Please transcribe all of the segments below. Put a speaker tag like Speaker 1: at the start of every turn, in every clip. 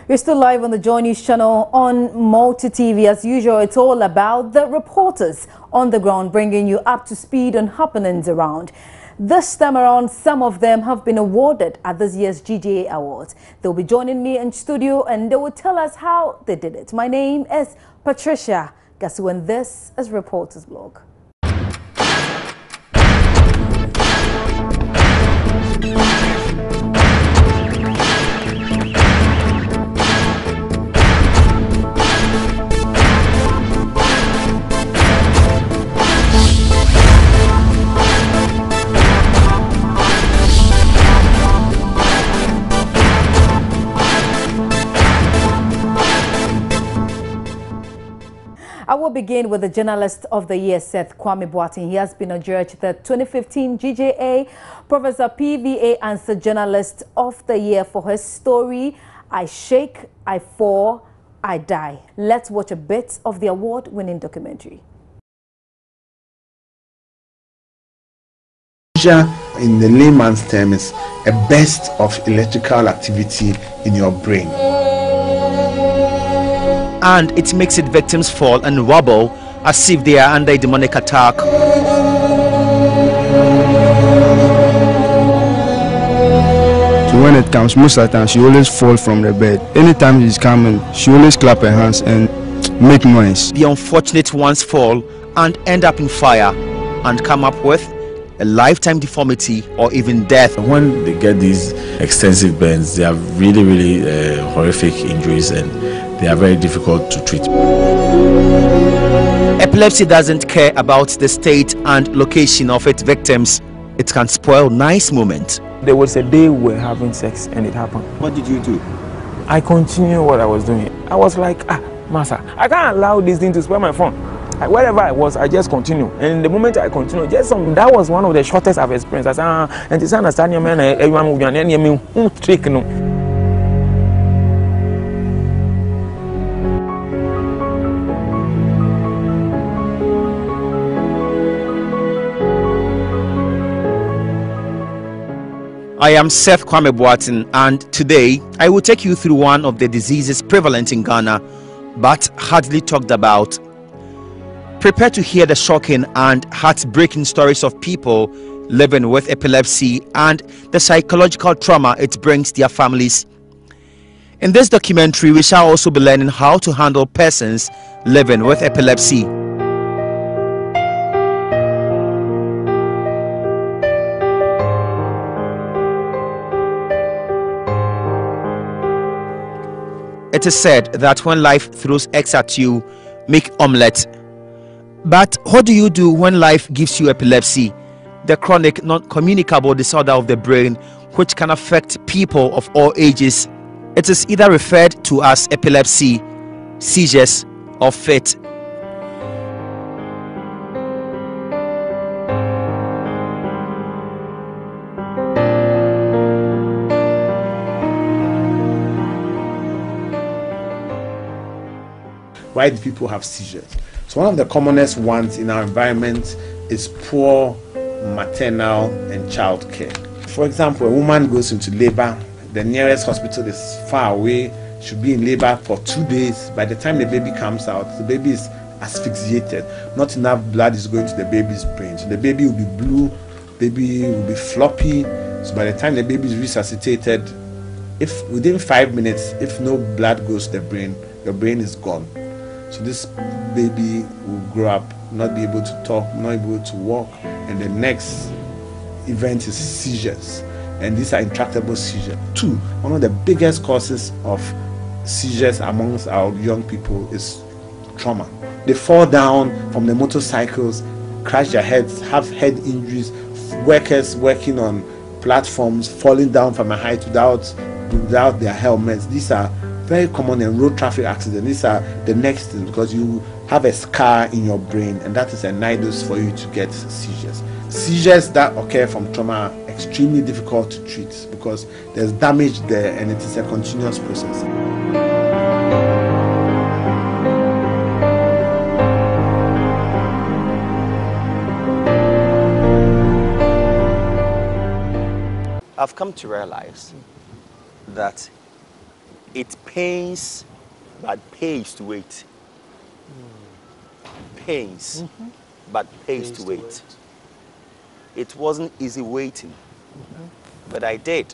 Speaker 1: You're still live on the Joy News channel on Multi TV. As usual, it's all about the reporters on the ground, bringing you up to speed on happenings around. This time around, some of them have been awarded at this year's GJA Awards. They'll be joining me in studio and they will tell us how they did it. My name is Patricia Gasu and this is Reporters Blog. I will begin with the Journalist of the Year, Seth Kwame Boateng. He has been adjudged the 2015 GJA Professor PVA Answer Journalist of the Year for his story, I Shake, I Fall, I Die. Let's watch a bit of the award-winning documentary.
Speaker 2: Seizure, in the layman's term, is a burst of electrical activity in your brain.
Speaker 3: And it makes its victims fall and wobble as if they are under a demonic attack.
Speaker 4: So when it comes, most of the time she always falls from the bed. Anytime she's coming, she always clap her hands and make noise.
Speaker 3: The unfortunate ones fall and end up in fire and come up with a lifetime deformity or even death.
Speaker 5: When they get these extensive burns, they are really horrific injuries and they are very difficult to treat.
Speaker 3: Epilepsy doesn't care about the state and location of its victims. It can spoil nice moments.
Speaker 6: There was a day we were having sex and it happened.
Speaker 7: What did you do?
Speaker 6: I continued what I was doing. I was like, Master, I can't allow this thing to spoil my phone. Wherever I was, I just continue. And the moment I continue, that was one of the shortest I've experienced. I said, and it's understand your man, everyone trick no.
Speaker 3: I am Seth Kwame Boateng, and today I will take you through one of the diseases prevalent in Ghana but hardly talked about. Prepare to hear the shocking and heartbreaking stories of people living with epilepsy and the psychological trauma it brings their families. In this documentary, we shall also be learning how to handle persons living with epilepsy. It is said that when life throws eggs at you, make omelette. But what do you do when life gives you epilepsy, the chronic non-communicable disorder of the brain which can affect people of all ages? It is either referred to as epilepsy, seizures, or fit.
Speaker 2: Why do people have seizures? So one of the commonest ones in our environment is poor maternal and child care. For example, a woman goes into labor, the nearest hospital is far away, should be in labor for 2 days. By the time the baby comes out, the baby is asphyxiated. Not enough blood is going to the baby's brain. So the baby will be blue, baby will be floppy. So by the time the baby is resuscitated, if within 5 minutes, if no blood goes to the brain, your brain is gone. So this baby will grow up, not be able to talk, not able to walk, and the next event is seizures. And these are intractable seizures. 2, one of the biggest causes of seizures amongst our young people is trauma. They fall down from the motorcycles, crash their heads, have head injuries, workers working on platforms falling down from a height without their helmets. These are very common in road traffic accidents. These are the next thing because you have a scar in your brain and that is a nidus for you to get seizures. Seizures that occur from trauma are extremely difficult to treat because there's damage there and it is a continuous process.
Speaker 3: I've come to realize that It pains, but pays to wait. Pains, but pays to wait. It wasn't easy waiting, but I did.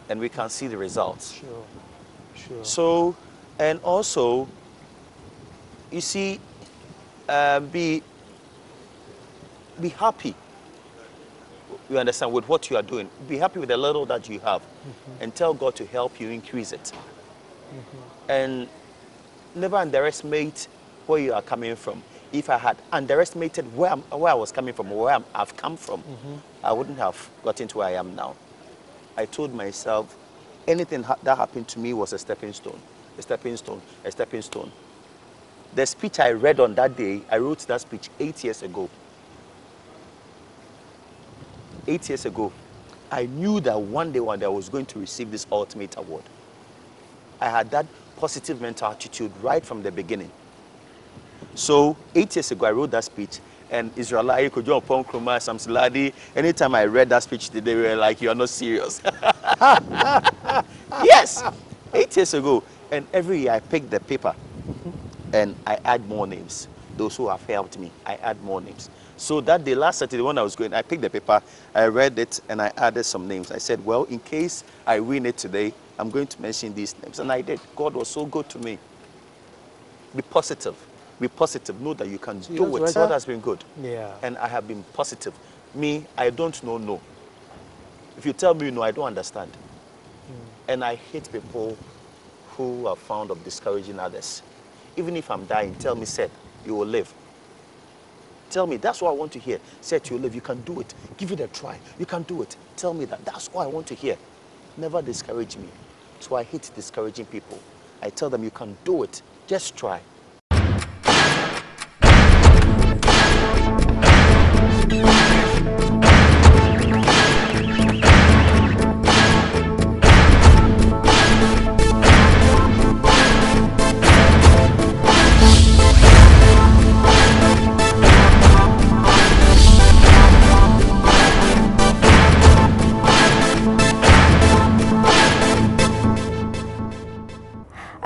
Speaker 3: And we can see the results.
Speaker 7: Sure.
Speaker 3: So, and also, you see, be happy. You understand with what you are doing. Be happy with the little that you have, and tell God to help you increase it. And never underestimate where you are coming from. If I had underestimated where I was coming from, or where I've come from, I wouldn't have gotten to where I am now. I told myself, anything that happened to me was a stepping stone, a stepping stone, a stepping stone. The speech I read on that day, I wrote that speech 8 years ago. 8 years ago, I knew that one day I was going to receive this ultimate award. I had that positive mental attitude right from the beginning. So 8 years ago, I wrote that speech, and Israelite, Kojo Ponkroma, Samsiladi, anytime I read that speech, they were like, "You are not serious." Yes, 8 years ago. And every year I pick the paper and I add more names. Those who have helped me, I add more names. So that day, last Saturday, when I was going, I picked the paper, I read it, and I added some names. I said, well, in case I win it today, I'm going to mention these names. And I did. God was so good to me. Be positive. Be positive. Know that you can do it.
Speaker 7: Right.
Speaker 3: God has been good.
Speaker 7: Yeah.
Speaker 3: And I have been positive. Me, I don't know no. If you tell me no, I don't understand. And I hate people who are fond of discouraging others. Even if I'm dying, tell me, Seth, you will live. Tell me, that's what I want to hear. Seth, you will live, you can do it. Give it a try. You can do it. Tell me that. That's what I want to hear. Never discourage me. So I hate discouraging people. I tell them, you can do it. Just try.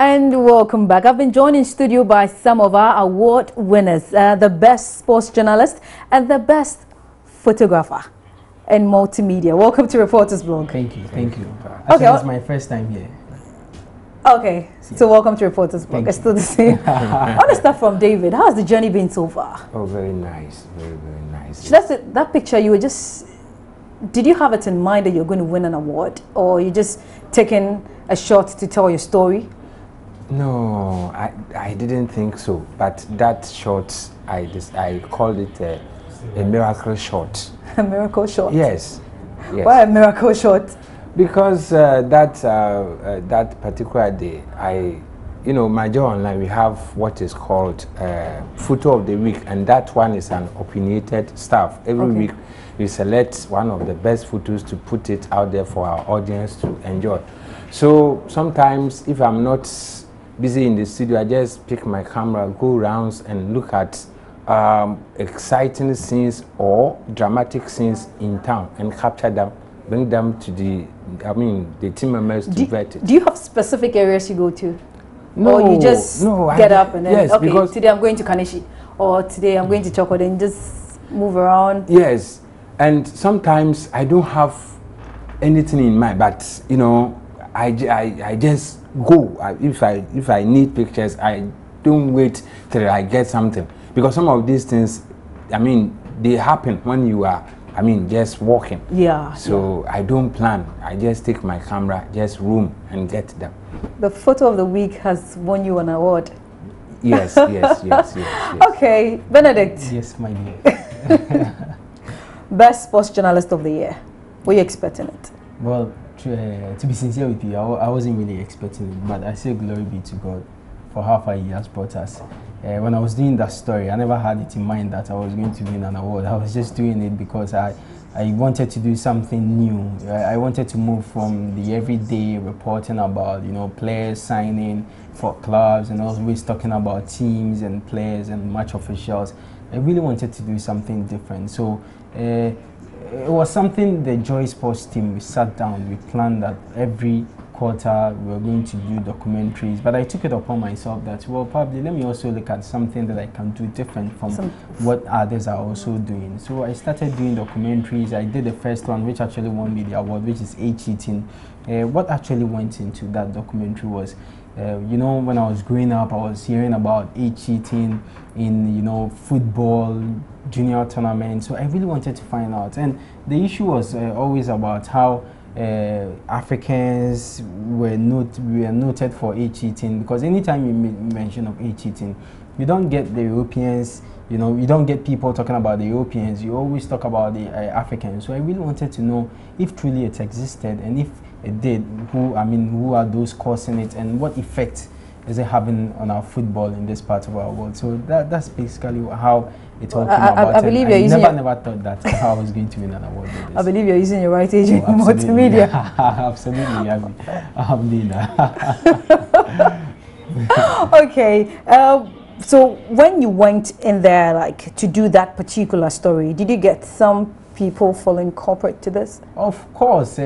Speaker 1: And welcome back. I've been joined in studio by some of our award winners, the best sports journalist and the best photographer and multimedia. Welcome to Reporters Blog.
Speaker 8: Thank you.
Speaker 1: Okay,
Speaker 8: it's my first time here.
Speaker 1: Okay, so welcome to Reporters Blog. It's still the same. I want to start from David. How has the journey been so far?
Speaker 9: Oh, very nice, very nice.
Speaker 1: So that's it, that picture you were just. Did you have it in mind that you're going to win an award, or you just taking a shot to tell your story?
Speaker 9: No, I didn't think so. But that shot, I called it a miracle shot.
Speaker 1: A miracle shot?
Speaker 9: Yes.
Speaker 1: Why a miracle shot?
Speaker 9: Because that particular day, my job online, we have what is called photo of the week, and that one is an opinionated stuff. Every week, we select one of the best photos to put it out there for our audience to enjoy. So sometimes, if I'm not busy in the studio, I just pick my camera, go rounds and look at exciting scenes or dramatic scenes in town and capture them, bring them to the team members to vet it.
Speaker 1: Do you have specific areas you go to? No. Or you just get up and then,
Speaker 9: yes,
Speaker 1: okay,
Speaker 9: because
Speaker 1: today I'm going to Kaneshi, or today I'm going to Choko, then just move around?
Speaker 9: Yes, and sometimes I don't have anything in mind, but I just go. If I need pictures, I don't wait till I get something, because some of these things, they happen when you are just walking.
Speaker 1: Yeah.
Speaker 9: So I don't plan. I just take my camera, just roam and get them.
Speaker 1: The photo of the week has won you an award.
Speaker 9: Yes.
Speaker 1: Okay, Benedict.
Speaker 8: Yes, my dear.
Speaker 1: Best sports journalist of the year. Were you expecting it?
Speaker 8: Well, to be sincere with you, I wasn't really expecting it, but I say glory be to God for how far He has brought us. When I was doing that story, I never had it in mind that I was going to win an award. I was just doing it because I wanted to do something new. I wanted to move from the everyday reporting about players signing for clubs and always talking about teams and players and match officials. I really wanted to do something different. So it was something the Joy Sports team, we sat down, we planned that every quarter we were going to do documentaries, but I took it upon myself that, well, probably let me also look at something that I can do different from what others are also doing. So I started doing documentaries. I did the first one, which actually won me the award, which is Age Cheating. What actually went into that documentary was, you know, when I was growing up, I was hearing about age cheating in, you know, football, junior tournaments. So I really wanted to find out. And the issue was always about how Africans were noted for age cheating, because anytime you mention of age cheating, you don't get the Europeans, you know, you don't get people talking about the Europeans, you always talk about the Africans. So I really wanted to know if truly it existed, and if it did, who are those causing it, and what effect is it having on our football in this part of our world. So that's basically how it all came about. I believe I never thought that I was going to win an award with this.
Speaker 1: I believe you're using your right age in multimedia.
Speaker 8: Absolutely, I'm doing that.
Speaker 1: Okay, so when you went in there, like, to do that particular story, did you get some people falling corporate to this?
Speaker 8: Of course.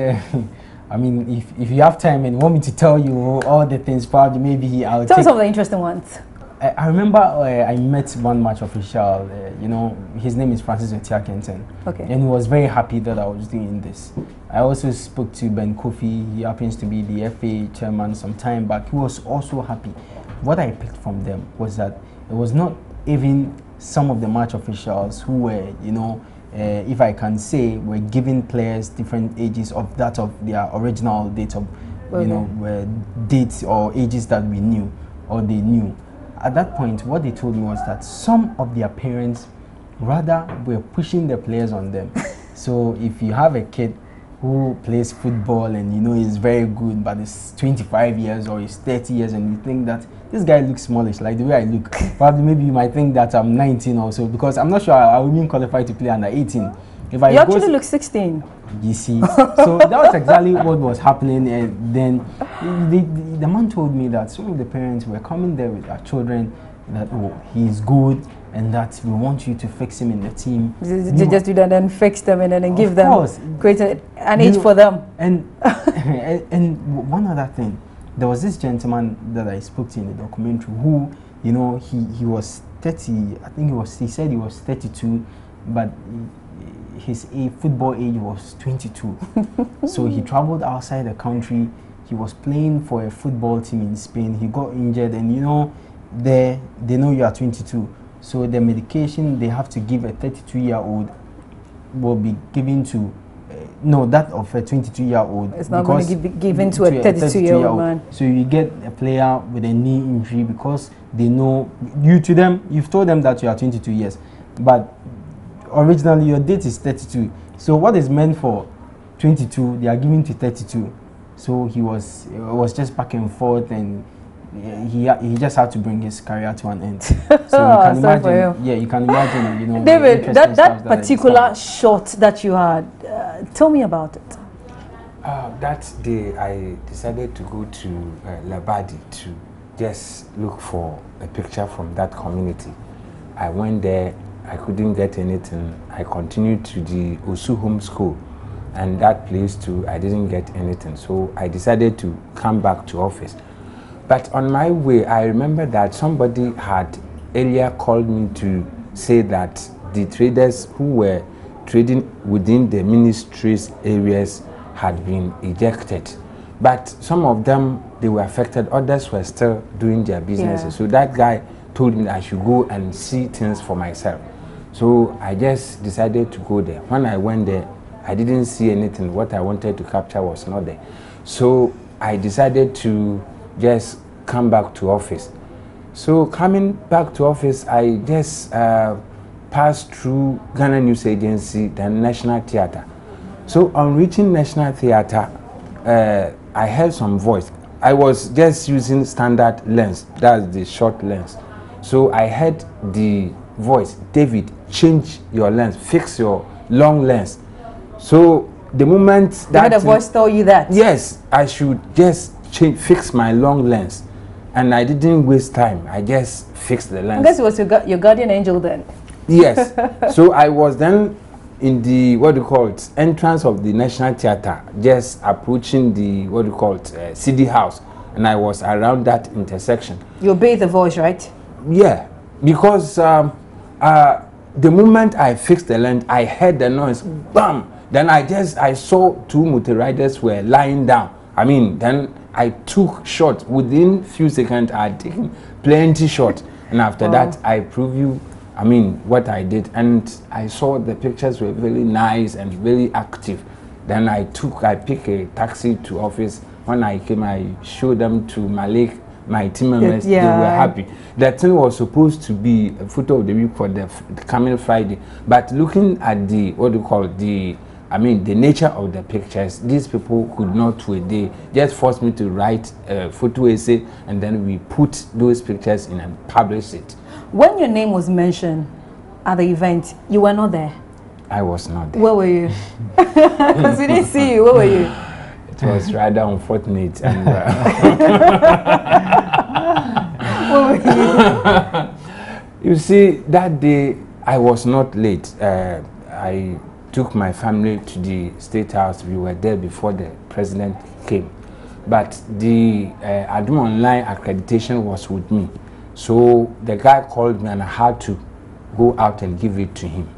Speaker 8: I mean, if you have time and want me to tell you all the things, probably maybe I'll
Speaker 1: tell me some of the interesting ones.
Speaker 8: I remember I met one match official, you know, his name is Francis Otiakenten.
Speaker 1: Okay.
Speaker 8: And he was very happy that I was doing this. I also spoke to Ben Kofi. He happens to be the FA chairman some time back. He was also happy. What I picked from them was that it was not even some of the match officials who were, you know, if I can say, were giving players different ages of that of their original date of, you know, dates or ages that we knew or they knew. At that point, what they told me was that some of their parents rather were pushing the players on them. So if you have a kid who plays football and you know is very good, but is 25 years or is 30 years, and you think that this guy looks smallish, like the way I look, probably maybe you might think that I'm 19 or so, because I'm not sure I will even qualify to play under 18.
Speaker 1: If I actually look 16.
Speaker 8: You see, so that was exactly what was happening. And then the man told me that some of the parents were coming there with their children, that, oh, he's good, and that we want you to fix him in the team.
Speaker 1: Just do that and fix them, and then give them, create an age for them.
Speaker 8: And and one other thing, there was this gentleman that I spoke to in the documentary who, you know, he was 30, I think he said he was 32, but his football age was 22. So he traveled outside the country. He was playing for a football team in Spain. He got injured, and you know, they know you are 22. So the medication they have to give a 32-year-old will be given to, no, that of a 22-year-old.
Speaker 1: It's not going to be given to a 32-year-old man.
Speaker 8: So you get a player with a knee injury because they know you, to them, you've told them that you are 22 years. But originally your date is 32. So what is meant for 22, they are giving to 32. So it was just back and forth, and he just had to bring his career to an end. So you can imagine, you can imagine, you know,
Speaker 1: David, that particular shot that you had, tell me about it.
Speaker 9: That day I decided to go to Labadi to just look for a picture from that community. I went there, I couldn't get anything. I continued to the Osu Home School, and that place too, I didn't get anything. So I decided to come back to office. But on my way, I remember that somebody had earlier called me to say that the traders who were trading within the ministry's areas had been ejected. But some of them, they were affected, others were still doing their businesses. Yeah. So that guy told me I should go and see things for myself. So I just decided to go there. When I went there, I didn't see anything. What I wanted to capture was not there. So I decided to just come back to office. So coming back to office, I just passed through Ghana News Agency, the National Theatre. So on reaching National Theatre, I heard some voice. I was just using standard lens, that's the short lens. So I heard the voice, David, change your lens, fix your long lens. So the moment that
Speaker 1: the voice told you that,
Speaker 9: yes, I should just fix my long lens, and I didn't waste time. I just fixed the lens.
Speaker 1: I guess it was your guardian angel then.
Speaker 9: Yes. So I was then in the, what do you call it, entrance of the National Theatre, just approaching the, what do you call it, CD House, and I was around that intersection. You
Speaker 1: obeyed the voice, right?
Speaker 9: Yeah, because the moment I fixed the lens, I heard the noise, bam! Then I saw two motor riders were lying down. I mean, then I took shots. Within few seconds, I had taken plenty shots. And after that, I proved you, I mean, what I did. And I saw the pictures were very nice and very active. Then I picked a taxi to office. When I came, I showed them to Malik, my team members. They were happy. That thing was supposed to be a photo of the week for the coming Friday. But looking at the, what do you call it, the nature of the pictures, these people could not wait. They just forced me to write a photo essay, and then we put those pictures in and publish it.
Speaker 1: When your name was mentioned at the event, you were not there?
Speaker 9: I was not there.
Speaker 1: Where were you? Because we didn't see you. Where were you?
Speaker 9: It was rather unfortunate. And,
Speaker 1: where were you?
Speaker 9: You see, that day I was not late. I took my family to the State House. We were there before the president came. But the Adum Online accreditation was with me. So the guy called me and I had to go out and give it to him.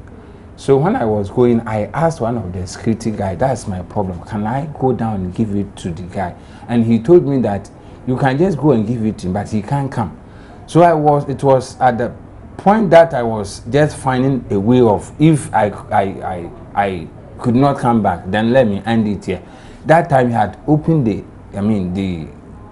Speaker 9: So when I was going, I asked one of the security guys, that's my problem. Can I go down and give it to the guy? And he told me that you can just go and give it to him, but he can't come. So it was at the point that I was just finding a way of, if I could not come back, then let me end it here. That time he had opened the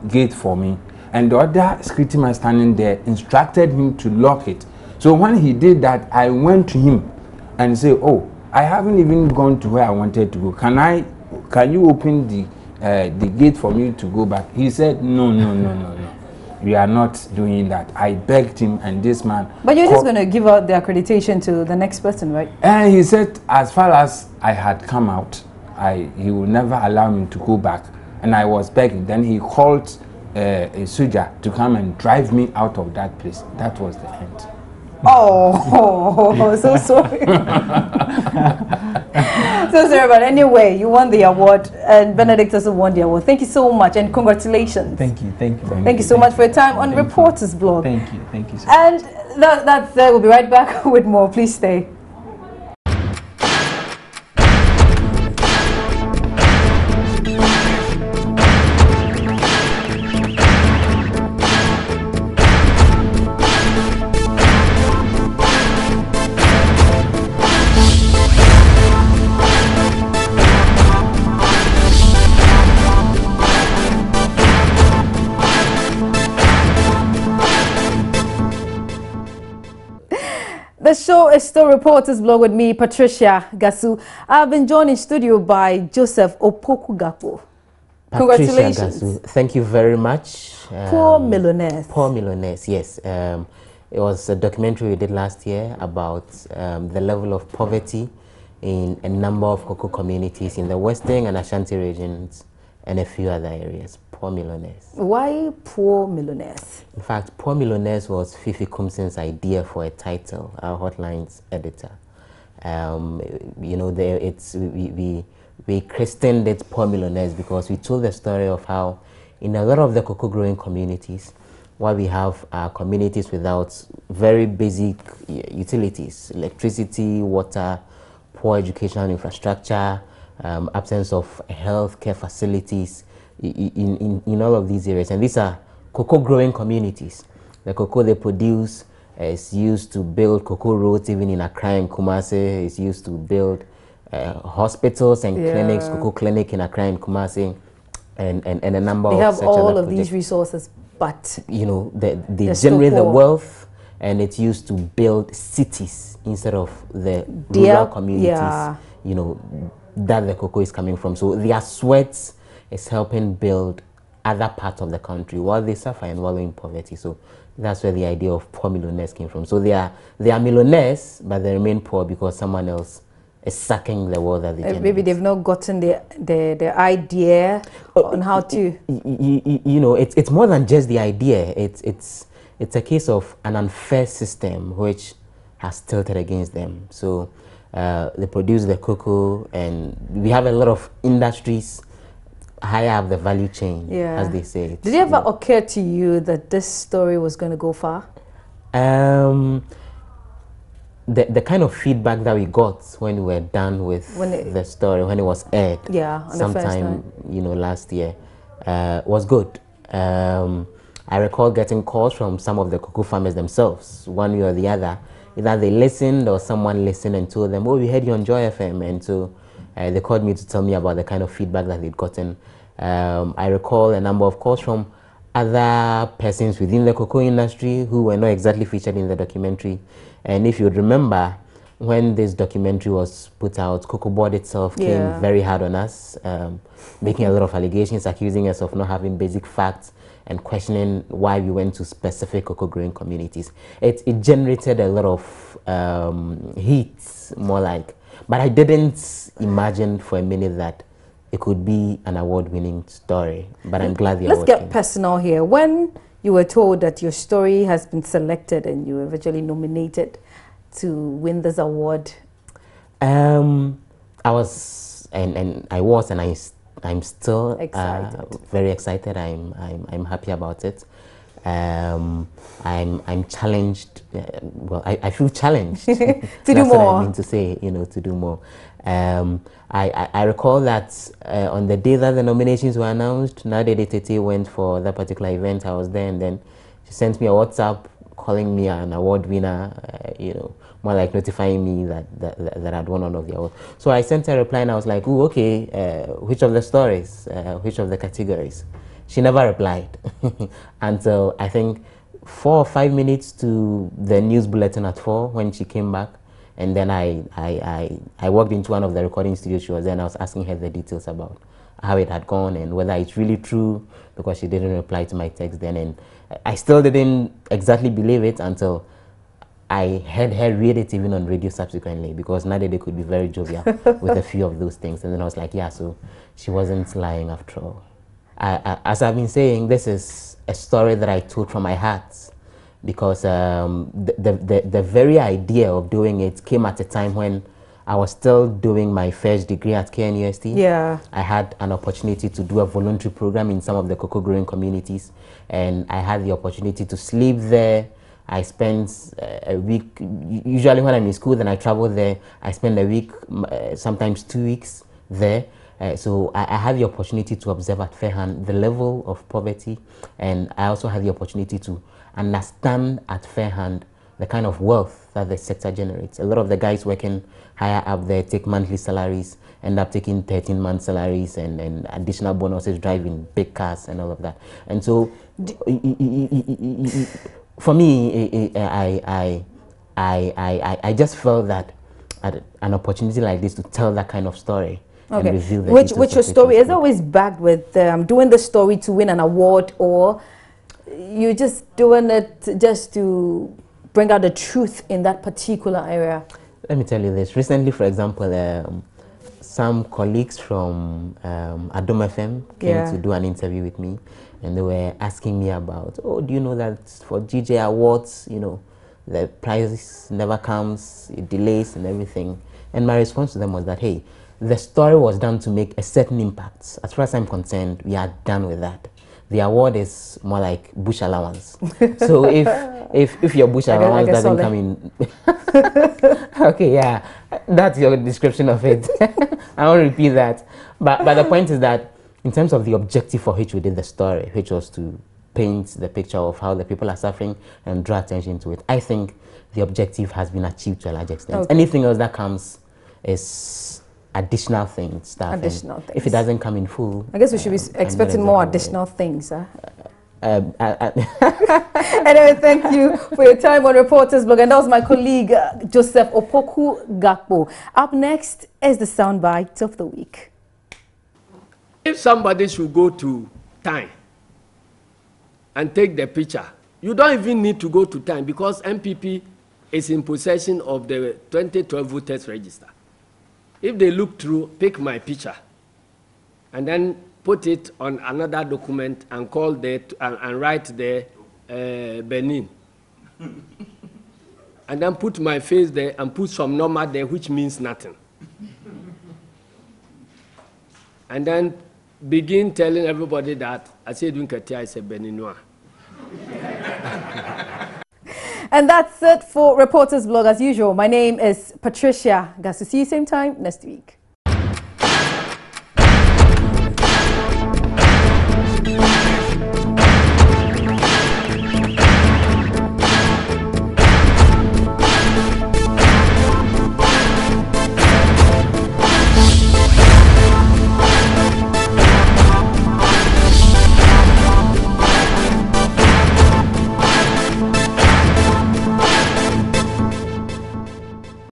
Speaker 9: gate for me, and the other security man standing there instructed him to lock it. So when he did that, I went to him and said, oh, I haven't even gone to where I wanted to go. Can you open the gate for me to go back? He said, no. We are not doing that. I begged him, and this man.
Speaker 1: But you're just going to give out the accreditation to the next person, right?
Speaker 9: And he said, as far as I had come out, he would never allow me to go back. And I was begging. Then he called a soldier to come and drive me out of that place. That was the end.
Speaker 1: Oh, so sorry. So sorry, but anyway, you won the award, and Benedict also won the award. Thank you so much, and congratulations.
Speaker 8: Thank you.
Speaker 1: Thank you so much for your time on Reporters Blog.
Speaker 8: Thank you so much.
Speaker 1: And that's we'll be right back with more. Please stay. The show is still Reporters Blog with me, Patricia Gasu. I've been joined in studio by Joseph Opoku-Gapo. Congratulations.
Speaker 7: Gasu, thank you very much.
Speaker 1: Poor Millionaires.
Speaker 7: Poor Millionaires, yes. It was a documentary we did last year about the level of poverty in a number of cocoa communities in the Western and Ashanti regions and a few other areas. Poor Millionaires.
Speaker 1: Why Poor Millionaires?
Speaker 7: In fact, Poor Millionaires was Fifi Kumson's idea for a title, our Hotline's editor. You know, we christened it Poor Millionaires because we told the story of how in a lot of the cocoa growing communities, where we have communities without very basic utilities, electricity, water, poor educational infrastructure, absence of healthcare facilities, in all of these areas. And these are cocoa growing communities. The cocoa they produce is used to build cocoa roads, even in Accra and Kumasi. It's used to build hospitals and clinics, cocoa clinic in Accra and Kumasi, and a number of such other projects.
Speaker 1: They have all of these resources, but
Speaker 7: you know, they generate the wealth, and it's used to build cities instead of the rural communities, you know, that the cocoa is coming from. So their sweat is helping build other parts of the country while they suffer and wallow in poverty. So that's where the idea of poor millionaires came from. So they are millionaires, but they remain poor because someone else is sucking the wealth that they generate.
Speaker 1: Maybe they've not gotten the idea on how to.
Speaker 7: You know, it's more than just the idea. It's a case of an unfair system which has tilted against them. So They produce the cocoa, and we have a lot of industries higher up the value chain, as they say.
Speaker 1: Did it ever occur to you that this story was going to go far?
Speaker 7: The kind of feedback that we got when we were done with the story, when it was aired, sometime last year, was good. I recall getting calls from some of the cocoa farmers themselves, one way or the other. Either they listened or someone listened and told them, oh, we heard you on Joy FM. And so they called me to tell me about the kind of feedback that they'd gotten. I recall a number of calls from other persons within the cocoa industry who were not exactly featured in the documentary. And if you remember, when this documentary was put out, Cocoa Board itself came very hard on us, making a lot of allegations, accusing us of not having basic facts and questioning why we went to specific cocoa growing communities. It generated a lot of heat, more like, but I didn't imagine for a minute that it could be an award-winning story, but I'm glad the award
Speaker 1: Let's get personal here. When you were told that your story has been selected and you were eventually nominated to win this award,
Speaker 7: I'm still excited. Very excited. I'm happy about it. I'm challenged. Well, I feel challenged to
Speaker 1: do
Speaker 7: That's
Speaker 1: more.
Speaker 7: What I mean to say, to do more. I recall that on the day that the nominations were announced, Nadede Tete went for that particular event. I was there, and then she sent me a WhatsApp calling me an award winner. More like notifying me that I'd won one of the awards. So I sent her a reply, and I was like, "Oh, okay. Which of the stories? Which of the categories?" She never replied until I think 4 or 5 minutes to the news bulletin at 4 when she came back. And then I walked into one of the recording studios she was there, and I was asking her the details about how it had gone and whether it's really true, because she didn't reply to my text then. And I still didn't exactly believe it until I heard her read it even on radio subsequently, because Nadede could be very jovial with a few of those things. And then I was like, yeah, so she wasn't lying after all. As I've been saying, this is a story that I told from my heart, because the very idea of doing it came at a time when I was still doing my first degree at KNUST.
Speaker 1: Yeah.
Speaker 7: I had an opportunity to do a voluntary program in some of the cocoa growing communities, and I had the opportunity to sleep there. I spent a week, usually when I'm in school, then I travel there. I spend a week, sometimes 2 weeks there. So I had the opportunity to observe at Fairhand the level of poverty, and I also had the opportunity to understand at Fairhand the kind of wealth that the sector generates. A lot of the guys working higher up there take monthly salaries, end up taking 13-month salaries and additional bonuses, driving big cars and all of that. And so for me, I just felt that an opportunity like this to tell that kind of story.
Speaker 1: Okay.
Speaker 7: And reveal the
Speaker 1: Which your story is always backed with doing the story to win an award, or you're just doing it just to bring out the truth in that particular area?
Speaker 7: Let me tell you this. Recently, for example, some colleagues from Adom FM came to do an interview with me, and they were asking me about, oh, do you know that for GJ Awards, the prize never comes, it delays and everything. And my response to them was that, hey, the story was done to make a certain impact. As far as I'm concerned, we are done with that. The award is more like bush allowance. So if your bush allowance doesn't come in, okay, yeah, that's your description of it. I won't repeat that. But the point is that in terms of the objective for which we did the story, which was to paint the picture of how the people are suffering and draw attention to it, I think the objective has been achieved to a large extent. Okay. Anything else that comes is additional things. If it doesn't come in full,
Speaker 1: I guess we should be expecting more additional things. Anyway, thank you for your time on Reporters Blog. And that was my colleague, Joseph Opoku Gakpo. Up next is the soundbite of the week.
Speaker 10: If somebody should go to Time and take the picture, you don't even need to go to Time, because MPP is in possession of the 2012 voters register. If they look through, pick my picture, and then put it on another document and call that and write there Benin. and then put my face there and put some number there, which means nothing. And then begin telling everybody that I said Dunkatia is a Beninua.
Speaker 1: And that's it for Reporters Blog as usual. My name is Patricia. Guys, to see you same time next week.